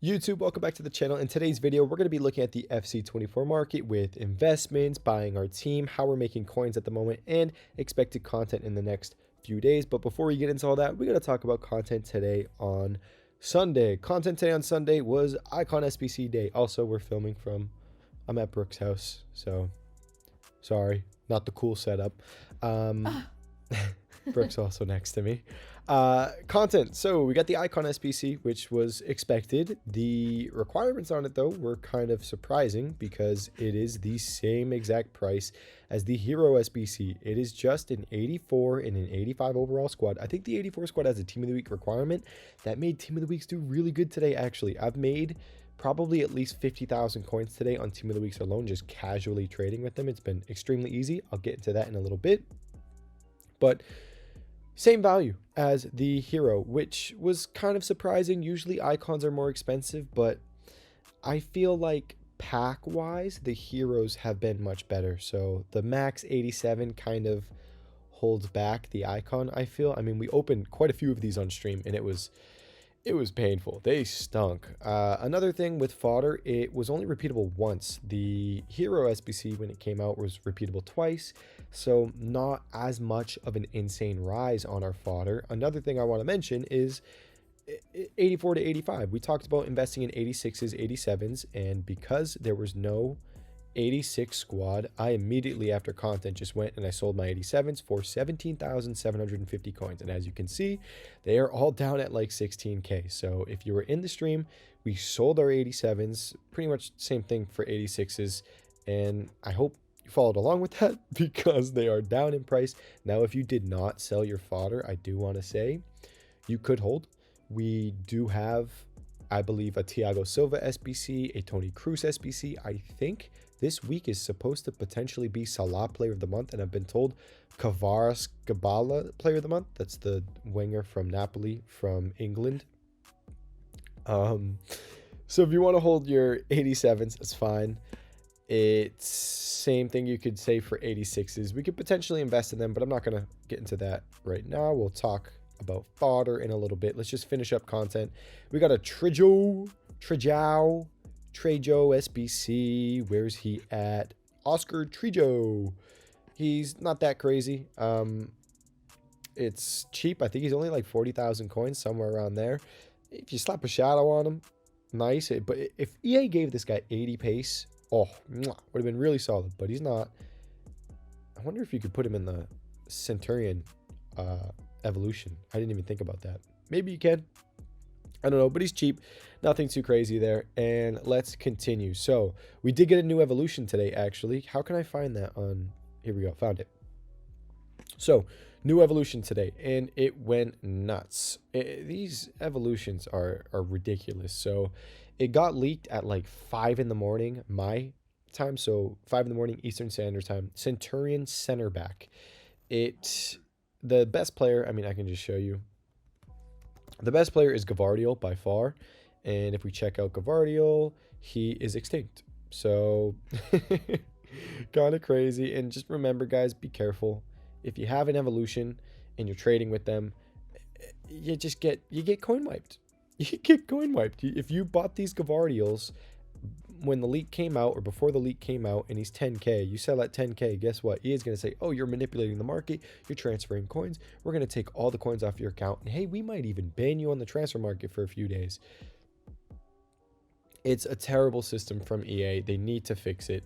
YouTube, welcome back to the channel. In today's video, we're going to be looking at the FC24 market with investments, buying our team, how we're making coins at the moment, and expected content in the next few days. But before we get into all that, we got to talk about content today on Sunday. Content today on Sunday was Icon SBC Day. Also, we're filming from, I'm at Brooke's house, so sorry, not the cool setup. Brooke's also next to me. Content. So we got the Icon SBC, which was expected. The requirements on it, though, were kind of surprising because it is the same exact price as the Hero SBC. It is just an 84 and an 85 overall squad. I think the 84 squad has a Team of the Week requirement. That made Team of the Weeks do really good today, actually. I've made probably at least 50,000 coins today on Team of the Weeks alone, just casually trading with them. It's been extremely easy. I'll get into that in a little bit. But same value as the Hero, which was kind of surprising. Usually icons are more expensive, but I feel like pack-wise, the Heroes have been much better. So the max 87 kind of holds back the icon, I feel. I mean, we opened quite a few of these on stream, and it was painful. They stunk. Another thing with Fodder, it was only repeatable once. The Hero SBC, when it came out, was repeatable twice, so not as much of an insane rise on our Fodder. Another thing I want to mention is 84 to 85. We talked about investing in 86s, 87s, and because there was no 86 squad, I immediately after content just went and I sold my 87s for 17,750 coins. And as you can see, they are all down at like 16k. So if you were in the stream, we sold our 87s, pretty much same thing for 86s. And I hope you followed along with that because they are down in price. Now, if you did not sell your fodder, I do want to say you could hold. We do have, I believe, a Thiago Silva SBC, a Toni Kroos SBC. I think this week is supposed to potentially be Salah Player of the Month, and I've been told Kvaratskhelia Player of the Month. That's the winger from Napoli from England. So if you want to hold your 87s, that's fine. It's same thing you could say for 86s. We could potentially invest in them, but I'm not going to get into that right now. We'll talk about fodder in a little bit. Let's just finish up content. We got a Trejo SBC. Where's he at? Oscar Trejo. He's not that crazy. It's cheap. I think he's only like 40,000 coins, somewhere around there. If you slap a shadow on him, nice. But if EA gave this guy 80 pace, oh, would have been really solid. But he's not. I wonder if you could put him in the Centurion evolution. I didn't even think about that. Maybe you can. I don't know, but he's cheap. Nothing too crazy there. And let's continue. So we did get a new evolution today, actually. How can I find that on... Here we go. Found it. So new evolution today, and it went nuts. These evolutions are ridiculous. So it got leaked at like 5 in the morning my time. So 5 in the morning Eastern Standard Time. Centurion center back. The best player, I mean, I can just show you. The best player is Gardial by far. And if we check out Gardial, he is extinct. So kind of crazy. And just remember, guys, be careful. If you have an evolution and you're trading with them, you get coin wiped. You get coin wiped. If you bought these Gardials when the leak came out or before the leak came out and he's 10k, you sell at 10k, guess what? EA is going to say, oh, you're manipulating the market, you're transferring coins, we're going to take all the coins off your account, and hey, we might even ban you on the transfer market for a few days. It's a terrible system from EA. They need to fix it.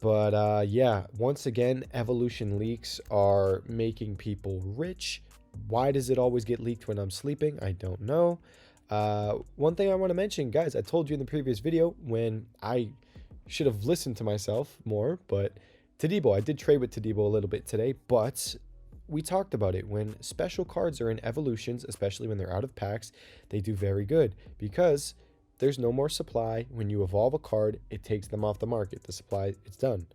But yeah, once again, evolution leaks are making people rich. Why does it always get leaked when I'm sleeping? I don't know. One thing I want to mention, guys, I told you in the previous video when I should have listened to myself more, but totw, I did trade with totw a little bit today, but we talked about it. When special cards are in evolutions, especially when they're out of packs, they do very good because there's no more supply. When you evolve a card, it takes them off the market. The supply, it's done.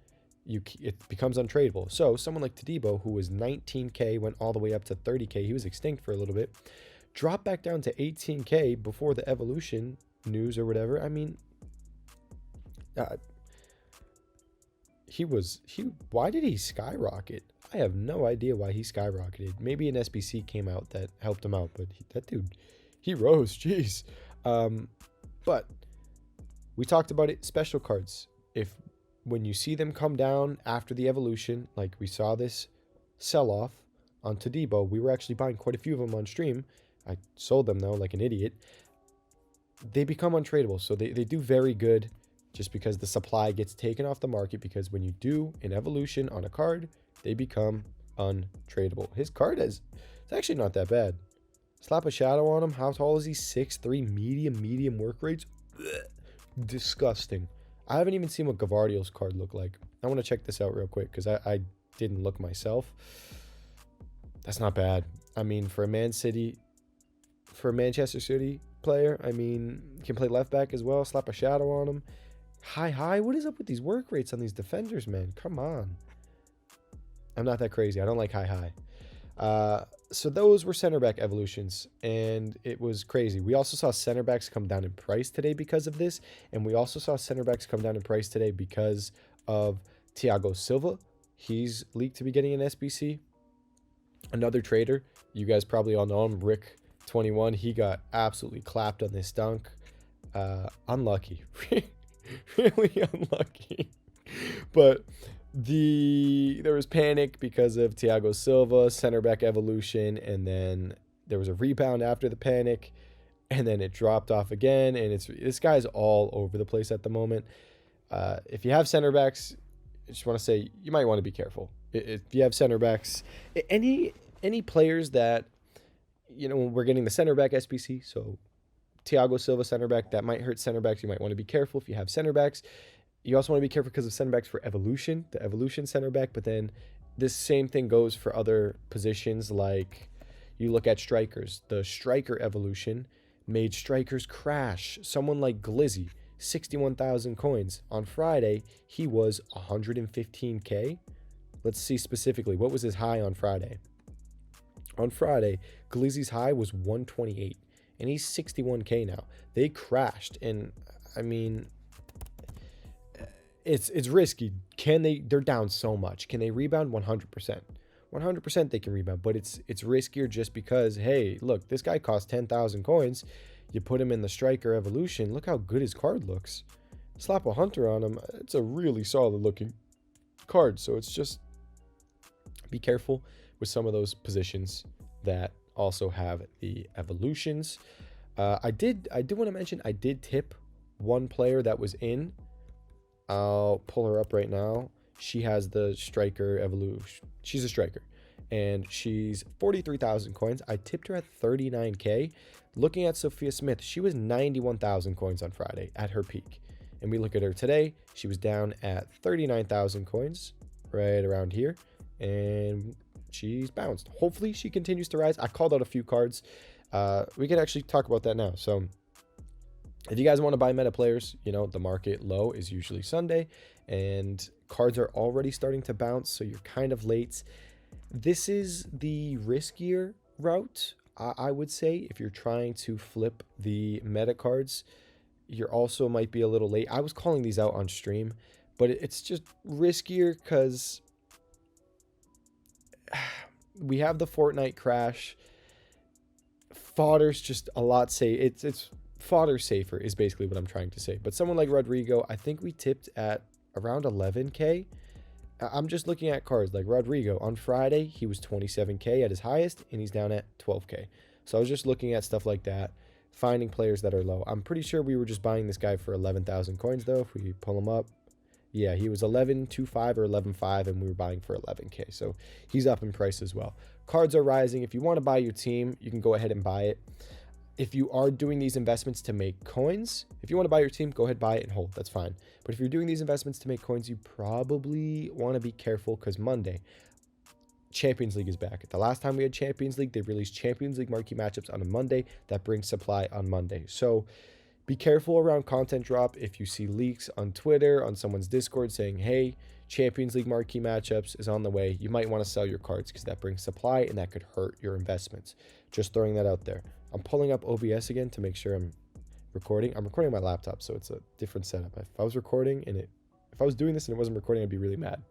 It becomes untradeable. So someone like totw, who was 19k, went all the way up to 30k. He was extinct for a little bit. Drop back down to 18k before the evolution news or whatever. I mean, why did he skyrocket? I have no idea why he skyrocketed. Maybe an SBC came out that helped him out, but that dude, he rose. Jeez. But we talked about it, special cards. If when you see them come down after the evolution, like we saw this sell-off on totw, we were actually buying quite a few of them on stream. I sold them though, like an idiot. They become untradeable. So they do very good just because the supply gets taken off the market, because when you do an evolution on a card, they become untradeable. His card it's actually not that bad. Slap a shadow on him. How tall is he? 6'3", medium work rates. Ugh, disgusting. I haven't even seen what Gardial's card looked like. I want to check this out real quick because I didn't look myself. That's not bad. I mean, for a Manchester City player, I mean, can play left back as well. Slap a shadow on him. High. What is up with these work rates on these defenders, man? Come on. I'm not that crazy. I don't like high. So those were center back evolutions, and it was crazy. We also saw center backs come down in price today because of this, and we also saw center backs come down in price today because of Thiago Silva. He's leaked to be getting an SBC. Another trader, you guys probably all know him, Rick21. He got absolutely clapped on this dunk. Unlucky. Really unlucky. But there was panic because of Thiago Silva, center back evolution, and then there was a rebound after the panic, and then it dropped off again, and this guy's all over the place at the moment. If you have center backs, I just want to say you might want to be careful. If you have center backs, any players that, you know, we're getting the center back SBC, so Thiago Silva center back, that might hurt center backs. You might want to be careful if you have center backs. You also want to be careful because of center backs for evolution, the evolution center back. But then this same thing goes for other positions. Like you look at strikers, the striker evolution made strikers crash. Someone like Glizzy, 61,000 coins. On Friday, he was 115K. Let's see specifically, what was his high on Friday? On Friday, Glizzy's high was 128, and he's 61K now. They crashed, and I mean, it's risky. They're down so much. Can they rebound? 100%. 100% they can rebound, but it's riskier just because, hey, look, this guy costs 10,000 coins. You put him in the striker evolution. Look how good his card looks. Slap a hunter on him. It's a really solid looking card. So it's just be careful with some of those positions that also have the evolutions. I did want to mention I did tip one player that was in. I'll pull her up right now. She has the striker evolution. She's a striker, and she's 43,000 coins. I tipped her at 39K. Looking at Sophia Smith, she was 91,000 coins on Friday at her peak. And we look at her today, she was down at 39,000 coins, right around here. And she's bounced. Hopefully she continues to rise. I called out a few cards. We can actually talk about that now. So if you guys want to buy meta players, you know, the market low is usually Sunday, and cards are already starting to bounce, so you're kind of late. This is the riskier route, I would say. If you're trying to flip the meta cards, you're also might be a little late. I was calling these out on stream, but it's just riskier because we have the Fortnite crash. Fodder's just a lot safe. It's fodder safer is basically what I'm trying to say. But someone like Rodrigo, I think we tipped at around 11K. I'm just looking at cards like Rodrigo. On Friday, he was 27K at his highest, and he's down at 12K. So I was just looking at stuff like that, finding players that are low. I'm pretty sure we were just buying this guy for 11,000 coins, though, if we pull him up. Yeah, he was 11.25 or 11.5, and we were buying for 11K. So he's up in price as well. Cards are rising. If you want to buy your team, you can go ahead and buy it. If you are doing these investments to make coins, if you want to buy your team, go ahead, buy it and hold. That's fine. But if you're doing these investments to make coins, you probably want to be careful because Monday, Champions League is back. The last time we had Champions League, they released Champions League marquee matchups on a Monday. That brings supply on Monday. So be careful around content drop. If you see leaks on Twitter, on someone's Discord saying, hey, Champions League marquee matchups is on the way, you might want to sell your cards because that brings supply and that could hurt your investments. Just throwing that out there. I'm pulling up OBS again to make sure I'm recording. I'm recording my laptop, so it's a different setup. If I was recording and if I was doing this and it wasn't recording, I'd be really mad.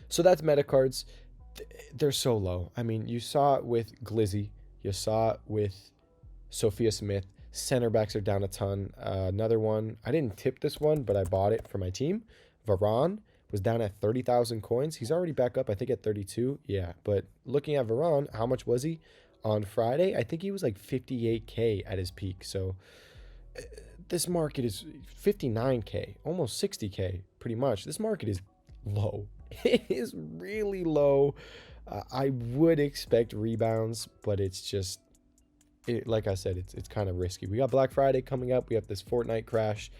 So that's meta cards. They're so low. I mean, you saw it with Glizzy. You saw it with Sophia Smith. Center backs are down a ton. Another one, I didn't tip this one, but I bought it for my team. Varane was down at 30,000 coins. He's already back up, I think, at 32. Yeah, but looking at Varane, how much was he on Friday? I think he was like 58K at his peak. So this market is 59K, almost 60K, pretty much. This market is low. It is really low. I would expect rebounds, but it's just, like I said, it's kind of risky. We got Black Friday coming up. We have this Fortnite crash.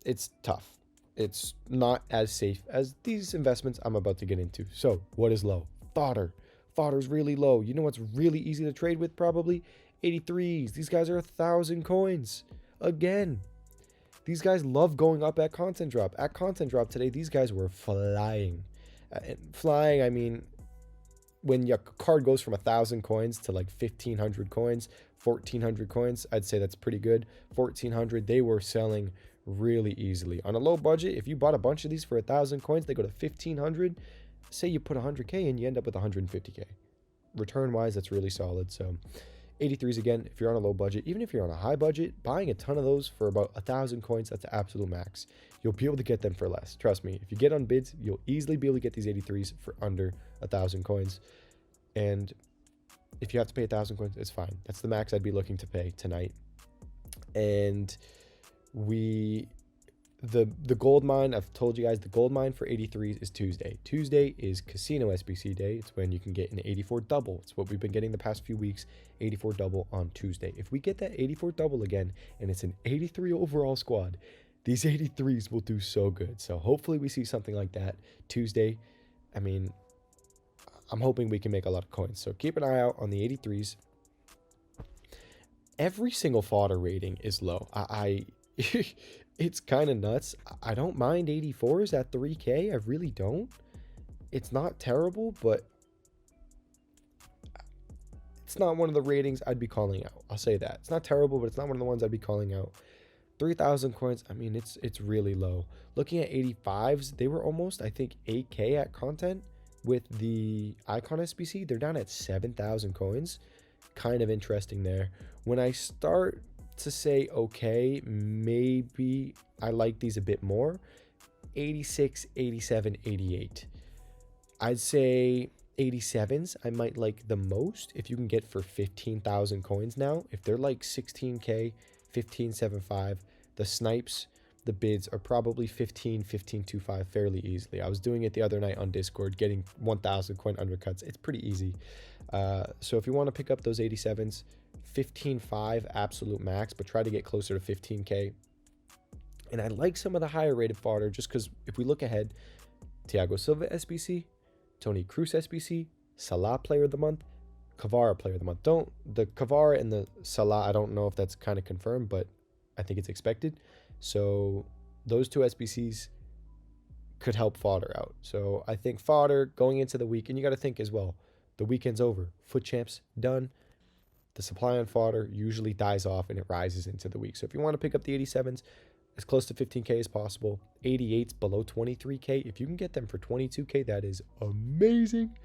It's tough. It's not as safe as these investments I'm about to get into. So what is low? Fodder. Fodder's really low. You know what's really easy to trade with? Probably 83s. These guys are 1,000 coins. Again, these guys love going up at content drop. At content drop today, these guys were flying. Flying, I mean, when your card goes from 1,000 coins to like 1,500 coins, 1,400 coins, I'd say that's pretty good. 1,400, they were selling really easily. On a low budget, if you bought a bunch of these for 1,000 coins, they go to 1,500. Say you put 100K and you end up with 150K. Return-wise, that's really solid. So 83s again, if you're on a low budget, even if you're on a high budget, buying a ton of those for about 1,000 coins, that's the absolute max. You'll be able to get them for less. Trust me, if you get on bids, you'll easily be able to get these 83s for under 1,000 coins. And if you have to pay 1,000 coins, it's fine. That's the max I'd be looking to pay tonight. And the gold mine, I've told you guys, the gold mine for 83s is Tuesday. Tuesday is Casino SBC day. It's when you can get an 84 double. It's what we've been getting the past few weeks, 84 double on Tuesday. If we get that 84 double again, and it's an 83 overall squad, these 83s will do so good. So hopefully we see something like that Tuesday. I mean, I'm hoping we can make a lot of coins. So keep an eye out on the 83s. Every single fodder rating is low. It's kind of nuts. I don't mind 84s at 3K. I really don't. It's not terrible, but it's not one of the ratings I'd be calling out. I'll say that. It's not terrible, but it's not one of the ones I'd be calling out. 3,000 coins, I mean, it's really low. Looking at 85s, they were almost, I think, 8K at content. With the icon SBC, they're down at 7,000 coins. Kind of interesting there. When I start to say, okay, maybe I like these a bit more, 86, 87, 88. I'd say 87s I might like the most if you can get for 15,000 coins now. If they're like 16K, 15.75, the snipes, the bids are probably 15.25 fairly easily. I was doing it the other night on Discord, getting 1,000 coin undercuts. It's pretty easy. So if you want to pick up those 87s, 15.5 absolute max, but try to get closer to 15K. And I like some of the higher rated fodder just because if we look ahead, Thiago Silva SBC, Toni Kroos SBC, Salah Player of the Month, Kvara Player of the Month. The Kvara and the Salah, I don't know if that's kind of confirmed, but I think it's expected. So those two SBCs could help fodder out. So I think fodder going into the week, and you got to think as well, the weekend's over. Foot champs done. The supply on fodder usually dies off and it rises into the week. So if you want to pick up the 87s, as close to 15K as possible. 88s below 23K. If you can get them for 22K, that is amazing.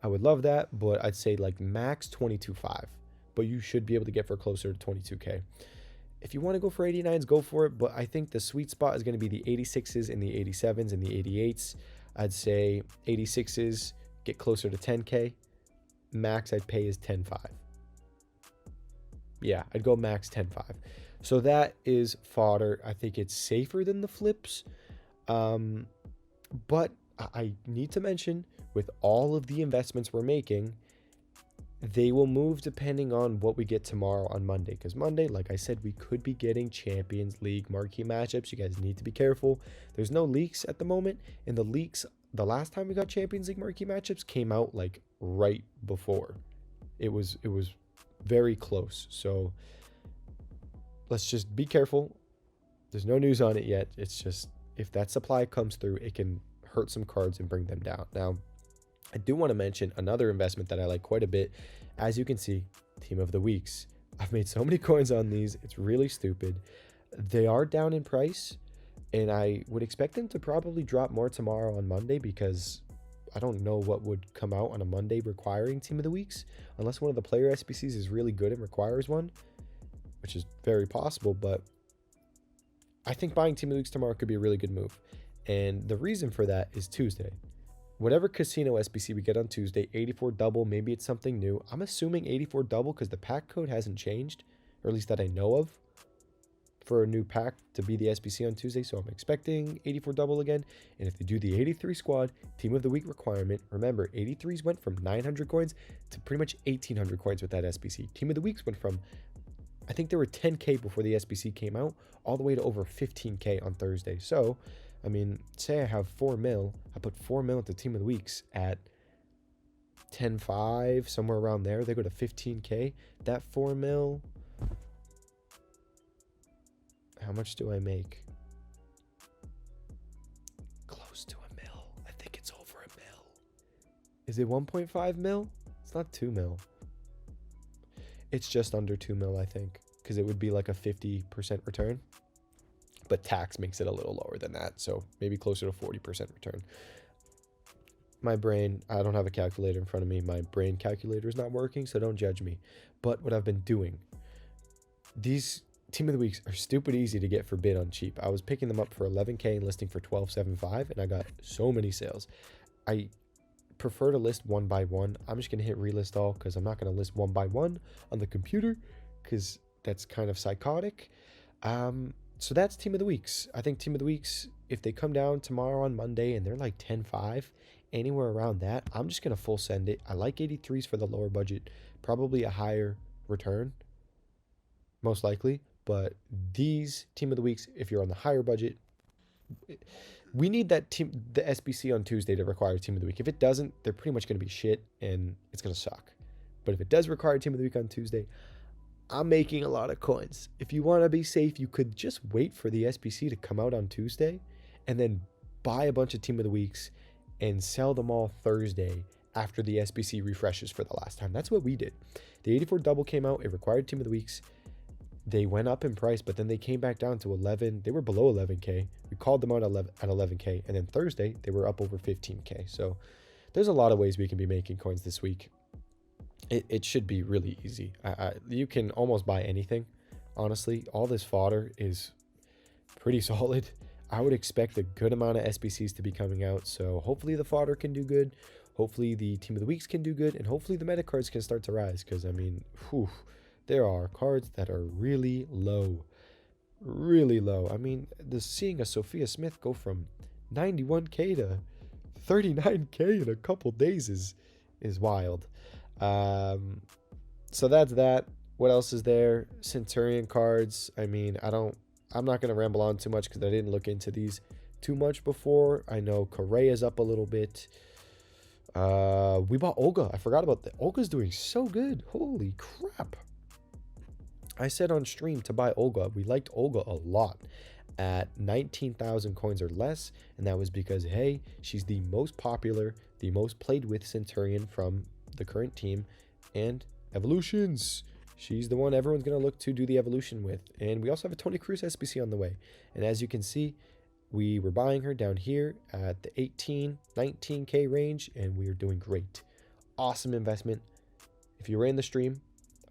I would love that, but I'd say like max 22.5. But you should be able to get for closer to 22K. If you want to go for 89s, go for it. But I think the sweet spot is going to be the 86s and the 87s and the 88s. I'd say 86s get closer to 10K. Max I'd pay is 10.5. Yeah, I'd go max 10.5. So that is fodder. I think it's safer than the flips. But I need to mention, with all of the investments we're making, they will move depending on what we get tomorrow on Monday. Because Monday, like I said, we could be getting Champions League marquee matchups. You guys need to be careful. There's no leaks at the moment. And the leaks, the last time we got Champions League marquee matchups came out like right before. It was very close. So let's just be careful. There's no news on it yet. It's just, if that supply comes through, it can hurt some cards and bring them down. Now, I do want to mention another investment that I like quite a bit. As you can see, Team of the Weeks. I've made so many coins on these. It's really stupid. They are down in price, and I would expect them to probably drop more tomorrow on Monday because I don't know what would come out on a Monday requiring team of the weeks, unless one of the player SBCs is really good and requires one, which is very possible. But I think buying team of the weeks tomorrow could be a really good move. And the reason for that is Tuesday. Whatever casino SBC we get on Tuesday, 84 double, maybe it's something new. I'm assuming 84 double because the pack code hasn't changed, or at least that I know of, for a new pack to be the SBC on Tuesday. So I'm expecting 84 double again. And if they do the 83 squad team of the week requirement, remember 83s went from 900 coins to pretty much 1800 coins with that SBC. Team of the weeks went from, I think there were 10K before the SBC came out, all the way to over 15K on Thursday. So I mean, say I have 4 mil, I put 4 mil into team of the weeks at 10.5, somewhere around there. They go to 15K. That 4 mil, how much do I make? Close to a mil. I think it's over a mil. Is it 1.5 mil? It's not 2 mil. It's just under 2 mil, I think, because it would be like a 50% return. But tax makes it a little lower than that, so maybe closer to 40% return. My brain, I don't have a calculator in front of me. My brain calculator is not working, so don't judge me. But what I've been doing, these team of the weeks are stupid easy to get for bid on cheap. I was picking them up for 11K and listing for 12.75, and I got so many sales. I prefer to list one by one. I'm just going to hit relist all because I'm not going to list one by one on the computer because that's kind of psychotic. So that's team of the weeks. I think team of the weeks, if they come down tomorrow on Monday and they're like 10.5, anywhere around that, I'm just going to full send it. I like 83s for the lower budget, probably a higher return, most likely. But these team of the weeks, if you're on the higher budget, we need that team, the SBC on Tuesday to require team of the week. If it doesn't, they're pretty much going to be shit and it's going to suck. But if it does require team of the week on Tuesday, I'm making a lot of coins. If you want to be safe, you could just wait for the SBC to come out on Tuesday and then buy a bunch of team of the weeks and sell them all Thursday after the SBC refreshes for the last time. That's what we did. The 84 double came out. It required team of the weeks. They went up in price, but then they came back down to 11. They were below 11K. We called them out at 11K. And then Thursday, they were up over 15K. So there's a lot of ways we can be making coins this week. It should be really easy. You can almost buy anything, honestly. All this fodder is pretty solid. I would expect a good amount of SBCs to be coming out, so hopefully the fodder can do good. Hopefully the team of the weeks can do good, and hopefully the meta cards can start to rise, because, I mean, there are cards that are really low. Really low. I mean, seeing a Sophia Smith go from 91K to 39K in a couple days is wild. So that's that. What else is there? Centurion cards. I mean, I'm not going to ramble on too much because I didn't look into these too much before. I know Correa's up a little bit. We bought Olga. I forgot about that. Olga's doing so good. Holy crap. I said on stream to buy Olga. We liked Olga a lot at 19,000 coins or less. And that was because, hey, she's the most popular, the most played with Centurion from the current team, and evolutions. She's the one everyone's going to look to do the evolution with. And we also have a Toni Kroos SBC on the way. And as you can see, we were buying her down here at the 18, 19K range, and we are doing great. Awesome investment. If you were in the stream,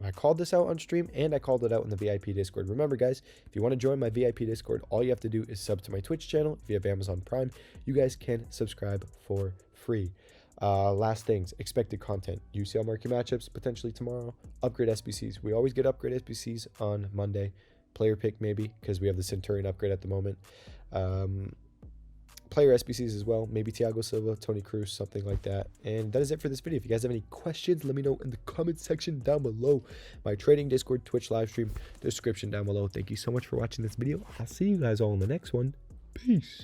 I called this out on stream, and I called it out in the VIP Discord. Remember, guys, if you want to join my VIP Discord, all you have to do is sub to my Twitch channel. If you have Amazon Prime, you guys can subscribe for free. Last things, expected content, UCL marquee matchups potentially tomorrow, upgrade SBCs. We always get upgrade SBCs on Monday. Player pick maybe, because we have the Centurion upgrade at the moment. Player SBCs as well, maybe Thiago Silva, Toni Kroos, something like that. And that is it for this video. If you guys have any questions, let me know in the comment section down below. My trading Discord, Twitch live stream, description down below. Thank you so much for watching this video. I'll see you guys all in the next one. Peace.